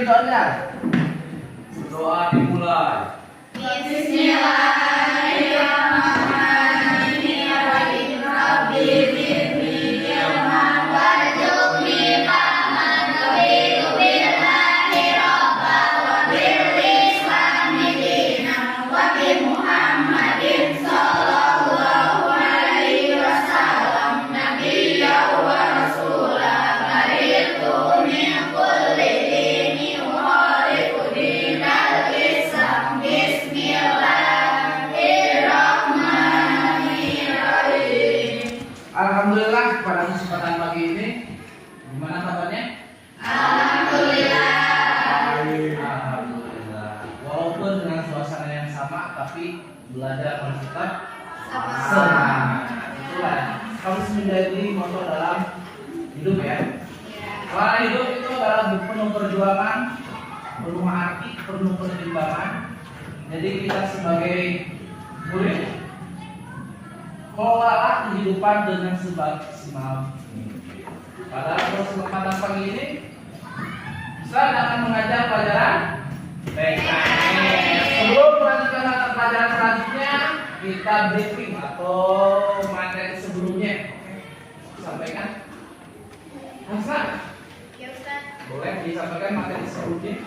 doanya. Doa dimulai. Bismillahirrahmanirrahim. Rabbi zidni ilman warzuqni fahman raditu billahi rabba wa bil islami dinan wa bi Muhammadin sallallahu alaihi wasallam nabiyyan wa rasulan baritu min kulli dini muharifu dinal Islam. Bismillahirrahmanirrahim. Alhamdulillah pada kesempatan pagi ini gimana kabarnya? Alhamdulillah. Alhamdulillah. Walaupun dengan suasana yang sama tapi belajar harus tetap semangat. Itulah harus menjadi motor dalam hidup ya. Karena hidup itu adalah penuh perjuangan, penuh arti, penuh pertimbangan. Jadi kita sebagai murid kelolalah kehidupan dengan semaksimal. Pada kesempatan pagi ini saya akan mengajar pelajaran PKN. Sebelum melanjutkan mata pelajaran selanjutnya, kita briefing atau materi sebelumnya. Sampaikan. Hasan, Ya Ustaz, boleh disampaikan materi sebelumnya?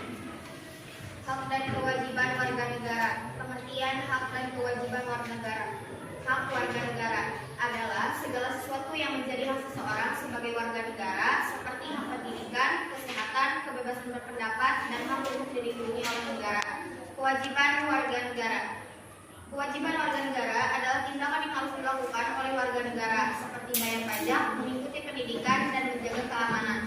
hak dan kewajiban warga negara. Pengertian hak dan kewajiban warga negara. Hak warga negara adalah segala sesuatu yang menjadi hak seseorang sebagai warga negara, seperti hak pendidikan, kesehatan, kebebasan berpendapat, dan hak untuk dilindungi oleh negara. Kewajiban warga negara. Kewajiban warga negara adalah tindakan yang harus dilakukan oleh warga negara, seperti bayar pajak, mengikuti pendidikan, dan menjaga keamanan.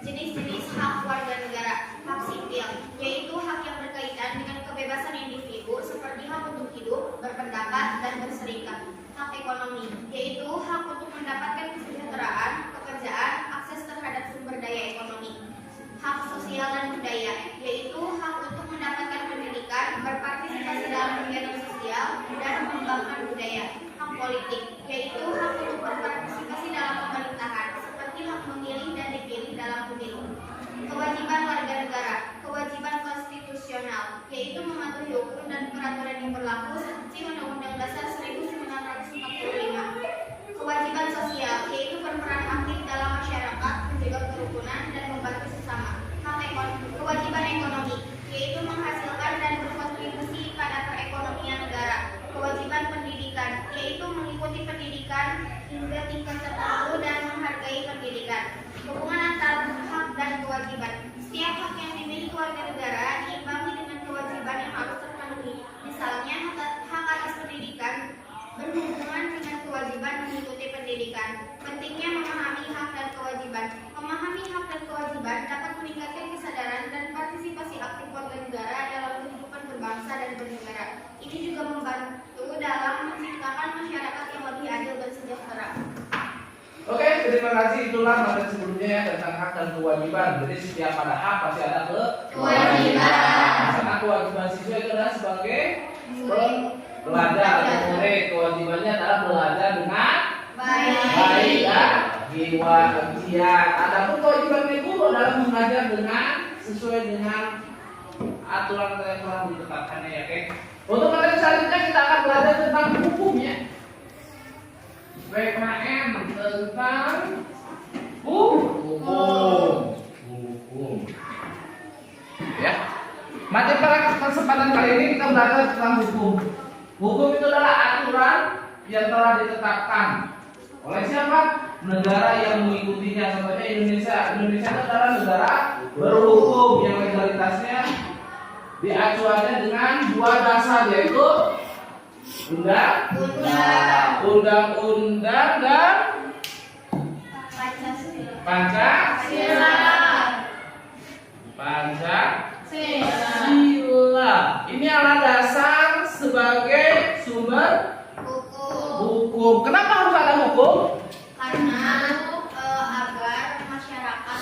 Jenis-jenis hak warga negara. Hak sipil, yaitu hak yang berkaitan dengan kebebasan individu seperti hak untuk hidup, berpendapat, dan berserikat. Hak ekonomi, yaitu hak untuk mendapatkan kesejahteraan, pekerjaan, akses terhadap sumber daya ekonomi. Hak sosial dan budaya, yaitu hak untuk mendapatkan pendidikan, berpartisipasi dalam kegiatan sosial, dan mengembangkan budaya. Hak politik, yaitu hak untuk berpartisipasi dalam pemerintahan, seperti hak memilih dan dipilih dalam pemilu. Kewajiban warga negara. Kewajiban konstitusional, yaitu mematuhi hukum dan peraturan yang berlaku seperti Undang-Undang Dasar 1945. Kewajiban sosial, yaitu berperan aktif dalam masyarakat, menjaga kerukunan dan membantu sesama. Kewajiban ekonomi, yaitu menghasilkan dan berkontribusi pada perekonomian negara. Kewajiban pendidikan, yaitu mengikuti pendidikan hingga tingkat tertentu dan menghargai pendidikan. Hubungan antara hak dan kewajiban. Setiap hak yang dimiliki warga negara diimbangi dengan kewajiban yang harus terpenuhi. Misalnya, hak atas pendidikan berhubungan dengan kewajiban mengikuti pendidikan. Pentingnya memahami hak dan kewajiban. Memahami hak dan kewajiban dapat meningkatkan kesadaran dan partisipasi aktif warga negara dalam kehidupan berbangsa dan bernegara. Ini juga membantu dalam menciptakan masyarakat yang lebih adil dan sejahtera. Oke, terima kasih. Itulah materi sebelumnya ya tentang hak dan kewajiban. Jadi setiap ada hak pasti ada kewajiban. Karena kewajiban siswa itu adalah sebagai belajar atau murid. Kewajibannya adalah belajar dengan baik dan jiwa kegiat. Adapun kewajiban guru adalah mengajar dengan sesuai dengan aturan yang telah ditetapkannya ya, oke. Untuk materi selanjutnya kita akan belajar tentang hukumnya. PKN tentang hukum. Ya. Materi pada kesempatan kali ini kita belajar tentang hukum. Hukum itu adalah aturan yang telah ditetapkan oleh siapa? Negara yang mengikutinya. Contohnya Indonesia. Indonesia itu adalah negara berhukum yang legalitasnya diacuannya dengan dua dasar, yaitu undang-undang dan Pancasila. Ini adalah dasar sebagai sumber hukum. Kenapa harus ada hukum? Karena agar masyarakat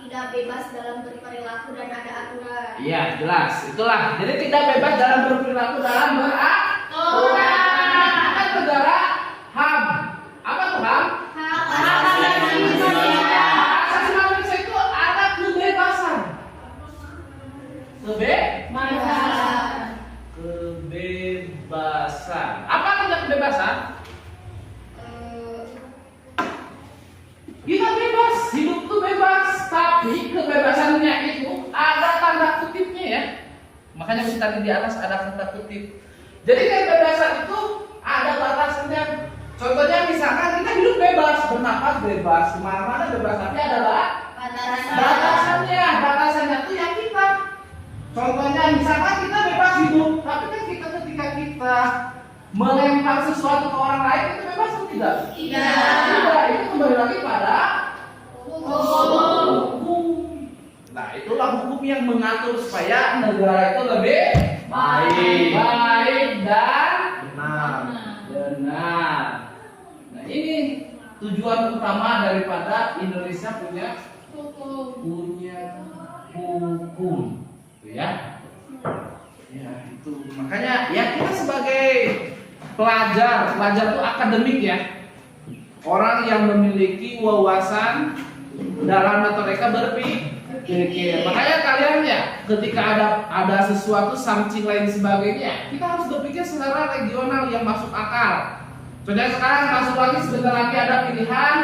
tidak bebas dalam berperilaku dan ada aturan. Iya, jelas. Itulah. Jadi tidak bebas dalam berperilaku dalam beraturan. Kan negara HAM. Apa tuh HAM? Hak asasi manusia. Hak asasi manusia itu ada kebebasannya itu ada tanda kutipnya ya. Makanya tadi di atas ada tanda kutip. Jadi kebebasan itu ada batasannya. Contohnya misalkan kita hidup bebas, bernapas bebas, kemana-mana bebas, tapi ada batasannya. Batasannya itu yang kita. Contohnya misalkan kita bebas hidup, tapi kan kita ketika kita melempar sesuatu ke orang lain itu bebas atau tidak? Tidak. Itu kembali lagi pada hukum. Nah, itulah hukum yang mengatur supaya negara itu lebih baik dan benar. Nah, ini tujuan utama daripada Indonesia punya hukum, ya. Ya, itu makanya ya kita sebagai pelajar itu akademik ya. Orang yang memiliki wawasan dalam mereka berpikir. Makanya kalian ya ketika ada sesuatu something lain sebagainya, kita harus berpikir secara regional yang masuk akal. Contohnya sekarang masuk lagi sebentar lagi ada pilihan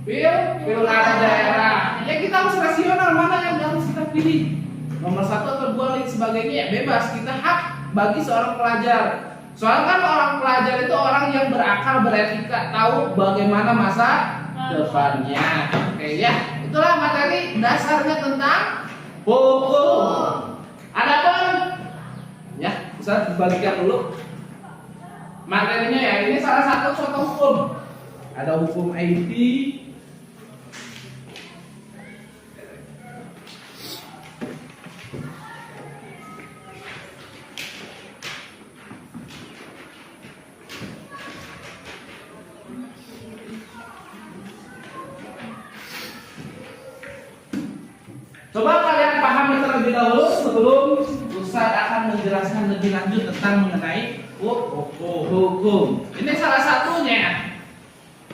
pilkada daerah. Ya kita harus rasional mana yang harus kita pilih. Nomor 1 atau 2 lain sebagainya ya bebas, kita hak bagi seorang pelajar. Soalnya kan orang pelajar itu orang yang berakal, beretika, tahu bagaimana masa depannya. Oke ya, itulah materi dasarnya tentang hukum. Adapun ya, Ustaz bagikan dulu materinya ya. Ini salah satu contoh hukum. Ada hukum IT. Coba kalian pahami terlebih dahulu sebelum Ustaz akan menjelaskan lebih lanjut tentang mengenai hukum. Ini salah satunya.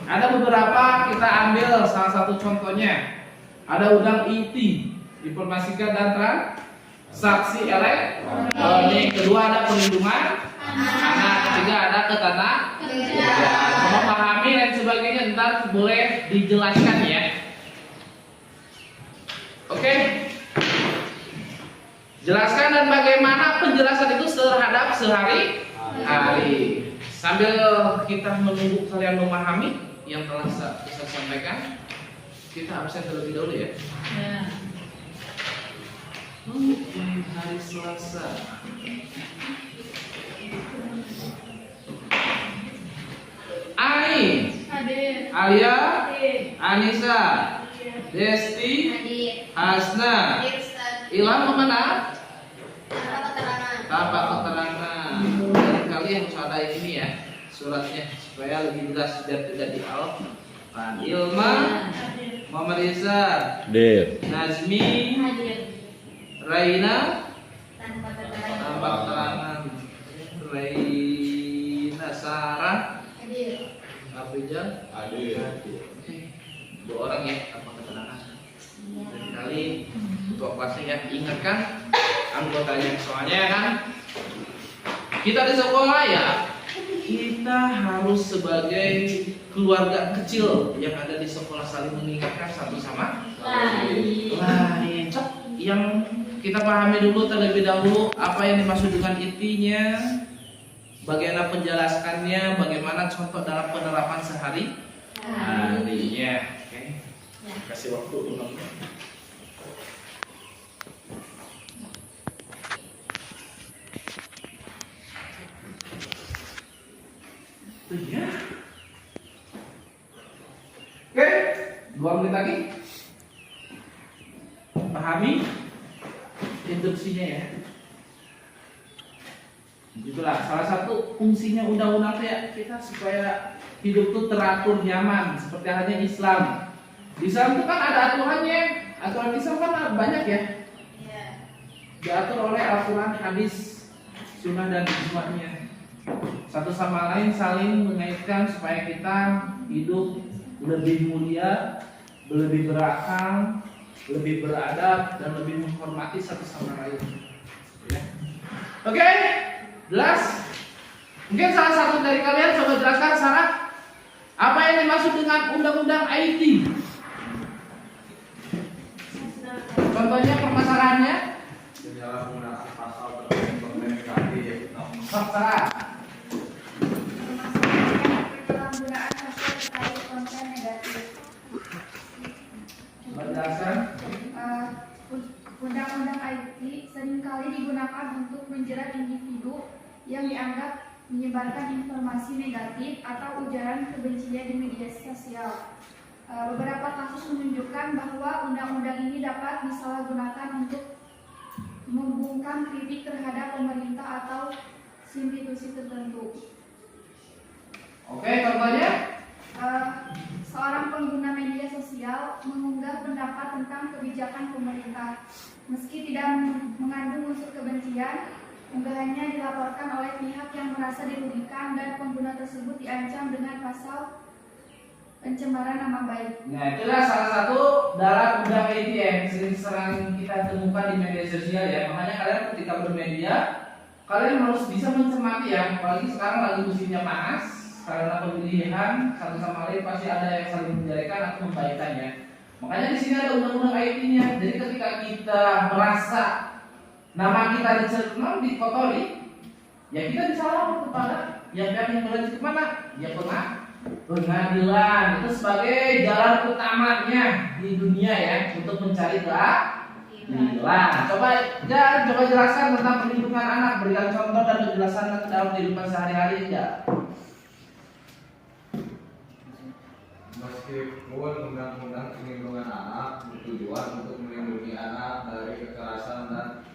Ada beberapa kita ambil salah satu contohnya. Ada undang IT, informatika dan transaksi elektronik. Kedua ada perlindungan anak. Ketiga ada ketenagakerjaan. Memahami dan sebagainya ntar boleh dijelaskan ya. Oke, jelaskan dan bagaimana penjelasan itu terhadap sehari-hari. Sambil kita menunggu kalian memahami yang telah saya sampaikan, kita absen terlebih dahulu ya. Oke, hari Selasa. Ani, Alia, Anissa, Desti, Hasna, Ilham kemana? Tanpa keterangan. Dari kalian harus ada ini ya suratnya supaya lebih jelas biar tidak dialihkan. Ilma, Muhammad Rizal, Nazmi, Raina, tanpa keterangan. Raina, Sarah, Afrijal, dua orang ya tanpa keterangan. Dan kali ketua kelasnya ya ingatkan anggotanya, soalnya kan kita di sekolah ya kita harus sebagai keluarga kecil yang ada di sekolah saling mengingatkan satu sama lain. Yang kita pahami dulu terlebih dahulu apa yang dimaksud dengan intinya, bagaimana penjelaskannya, bagaimana contoh dalam penerapan sehari-harinya. Kasih waktu dulu. Ya. Oke, 2 menit lagi. Pahami instruksinya ya. Itulah salah satu fungsinya undang-undang ya, kita supaya hidup itu teratur nyaman seperti halnya Islam. Islam itu kan ada aturannya. Aturan Islam kan banyak ya. Diatur oleh Al-Quran, hadis, sunnah dan ijma'nya. Satu sama lain saling mengaitkan supaya kita hidup lebih mulia, lebih berakal, lebih beradab dan lebih menghormati satu sama lain. Ya. Oke, jelas? Mungkin salah satu dari kalian coba jelaskan Sarah, apa yang dimaksud dengan undang-undang IT? Contohnya permasalahannya Penyalahgunaan pasal tersebut negatif. terserah. Penyalahgunaan pasal terkait konten negatif. Menjelaskan. Undang-undang IT seringkali digunakan untuk menjerat individu yang dianggap menyebarkan informasi negatif atau ujaran kebencian di media sosial. Beberapa kasus menunjukkan bahwa undang-undang ini dapat disalahgunakan untuk membungkam kritik terhadap pemerintah atau institusi tertentu. Oke, contohnya Seorang pengguna media sosial mengunggah pendapat tentang kebijakan pemerintah. Meski tidak mengandung unsur kebencian, unggahannya dilaporkan oleh pihak yang merasa dirugikan dan pengguna tersebut diancam dengan pasal pencemaran nama baik. Nah, itulah salah satu dalam undang IT yang sering kita temukan di media sosial ya. Makanya kalian ketika bermedia, kalian harus bisa mencermati ya. Apalagi sekarang lagi musimnya panas, karena pemilihan satu sama lain pasti ada yang saling menjelekan atau membaikannya. Makanya di sini ada undang-undang IT-nya. Jadi ketika kita merasa nama kita dicerna, dikotori, ya kita bisa lapor kepada yang pihak yang berwajib kemana? Ya pengadilan. Itu sebagai jalan utamanya di dunia ya untuk mencari keadilan. Coba jelaskan tentang perlindungan anak, berikan contoh dan penjelasan dalam kehidupan sehari-hari ya. Meskipun undang-undang perlindungan anak bertujuan untuk melindungi anak dari kekerasan dan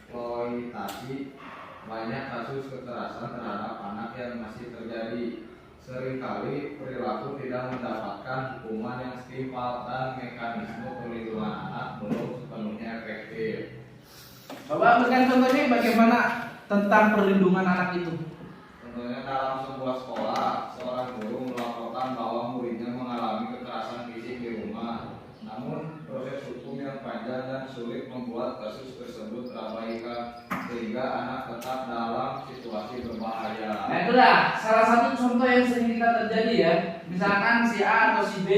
eksploitasi, banyak kasus kekerasan terhadap anak yang masih terjadi. Seringkali perilaku tidak mendapatkan hukuman yang setimpal dan mekanisme perlindungan anak belum sepenuhnya efektif. Coba berikan contohnya bagaimana tentang perlindungan anak itu. Contohnya dalam sebuah sekolah, seorang guru melaporkan bahwa muridnya mengalami kekerasan fisik di rumah. Namun proses hukum yang panjang dan sulit membuat kasus tersebut terabaikan sehingga anak tetap dalam situasi berbahaya. Nah itulah salah satu contoh yang sering kita terjadi ya. Misalkan si A atau si B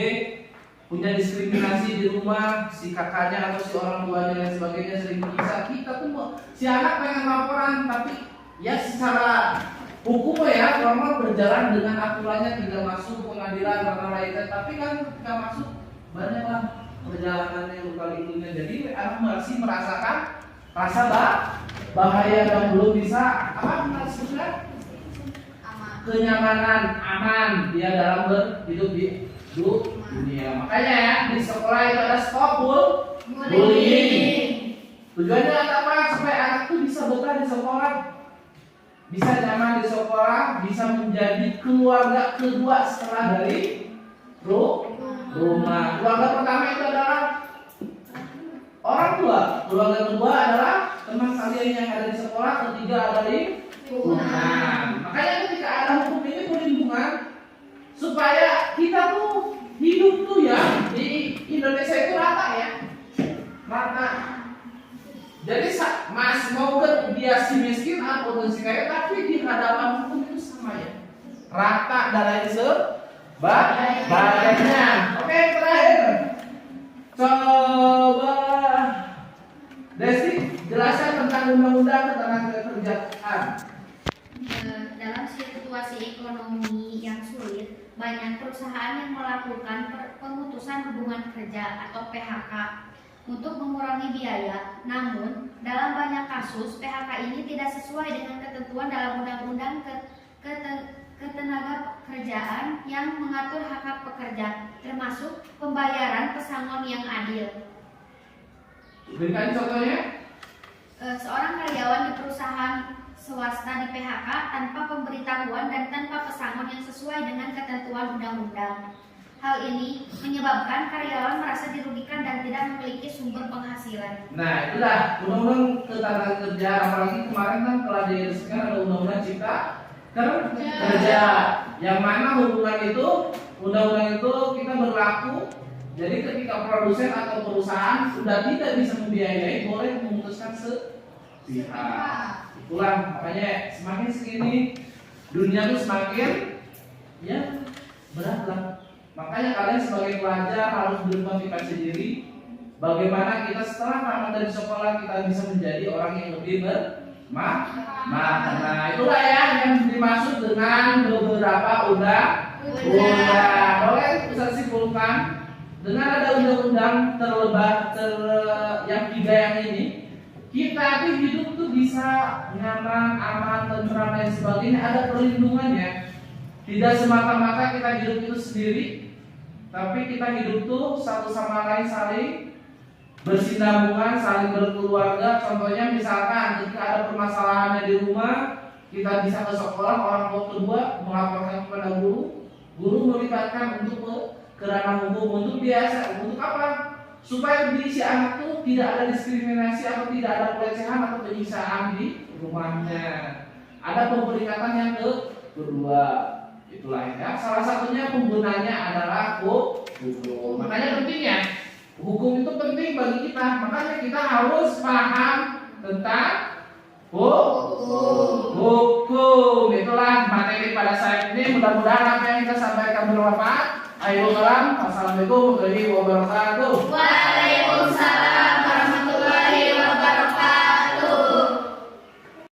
punya diskriminasi di rumah, si kakaknya atau si orang tuanya dan sebagainya sering bisa. Kita tuh si anak pengen laporan tapi ya secara hukum ya normal berjalan dengan aturannya, tidak masuk pengadilan karena lainnya. Tapi kan ketika masuk banyaklah perjalanannya luka-likunya. Jadi anak masih merasakan rasa bahaya dan belum bisa maksudnya kenyamanan aman dia dalam berhidup di dunia. Makanya ya di sekolah itu ada stop bullying. Tujuannya apa? Supaya anak tuh bisa betah di sekolah, bisa nyaman di sekolah, bisa menjadi keluarga kedua setelah dari rumah. Keluarga pertama itu adalah orang tua. Keluarga kedua adalah teman kalian yang ada di sekolah. Ketiga ada di rumah. Makanya ketika ada hukum ini perlindungan supaya kita tuh hidup tuh ya di Indonesia itu rata ya, rata. Jadi mas mau ke dia si miskin atau si kaya, tapi di hadapan hukum itu sama ya, rata dan lain sebagainya. Oke, terakhir coba Desi jelaskan tentang undang-undang ketenagakerjaan. Dalam situasi ekonomi yang sulit, banyak perusahaan yang melakukan pemutusan hubungan kerja atau PHK untuk mengurangi biaya. Namun, dalam banyak kasus PHK ini tidak sesuai dengan ketentuan dalam Undang-Undang Ketenagakerjaan yang mengatur hak-hak pekerja, termasuk pembayaran pesangon yang adil. Berikan contohnya. Seorang karyawan di perusahaan swasta di PHK tanpa pemberitahuan dan tanpa pesangon yang sesuai dengan ketentuan undang-undang. Hal ini menyebabkan karyawan merasa dirugikan dan tidak memiliki sumber penghasilan. Nah, itulah undang-undang ketenagakerjaan. Apalagi kemarin kan telah diresmikan ada undang-undang cipta kerja, yang mana hubungan itu, undang-undang itu kita berlaku. Jadi ketika produsen atau perusahaan sudah tidak bisa membiayai, boleh memutuskan sepihak. Itulah makanya semakin segini dunia itu semakin ya berat lah. Makanya kalian sebagai pelajar harus bermotivasi diri bagaimana kita setelah tamat dari sekolah kita bisa menjadi orang yang lebih bermakna. Nah, itulah ya yang dimaksud dengan beberapa undang-undang. Boleh bisa simpulkan dengan ada undang-undang yang 3 yang ini, kita tuh hidup tuh bisa nyaman, aman, tentram dan sebagainya, ada perlindungannya. Tidak semata-mata kita hidup itu sendiri, tapi kita hidup tuh satu sama lain saling bersinambungan, saling berkeluarga. Contohnya misalkan ketika ada permasalahannya di rumah, kita bisa ke sekolah, orang tua kedua melaporkan kepada guru, guru melibatkan untuk ke ranah hukum. Untuk biasa, untuk apa? Supaya di si anak tuh tidak ada diskriminasi atau tidak ada pelecehan atau penyiksaan di rumahnya. Ada peringatan yang kedua, itulah ya. Salah satunya penggunanya adalah hukum. Makanya pentingnya hukum itu penting bagi kita. Makanya kita harus paham tentang hukum. Itulah materi pada saat ini. Mudah-mudahan apa yang kita sampaikan bermanfaat. Assalamualaikum warahmatullahi wabarakatuh.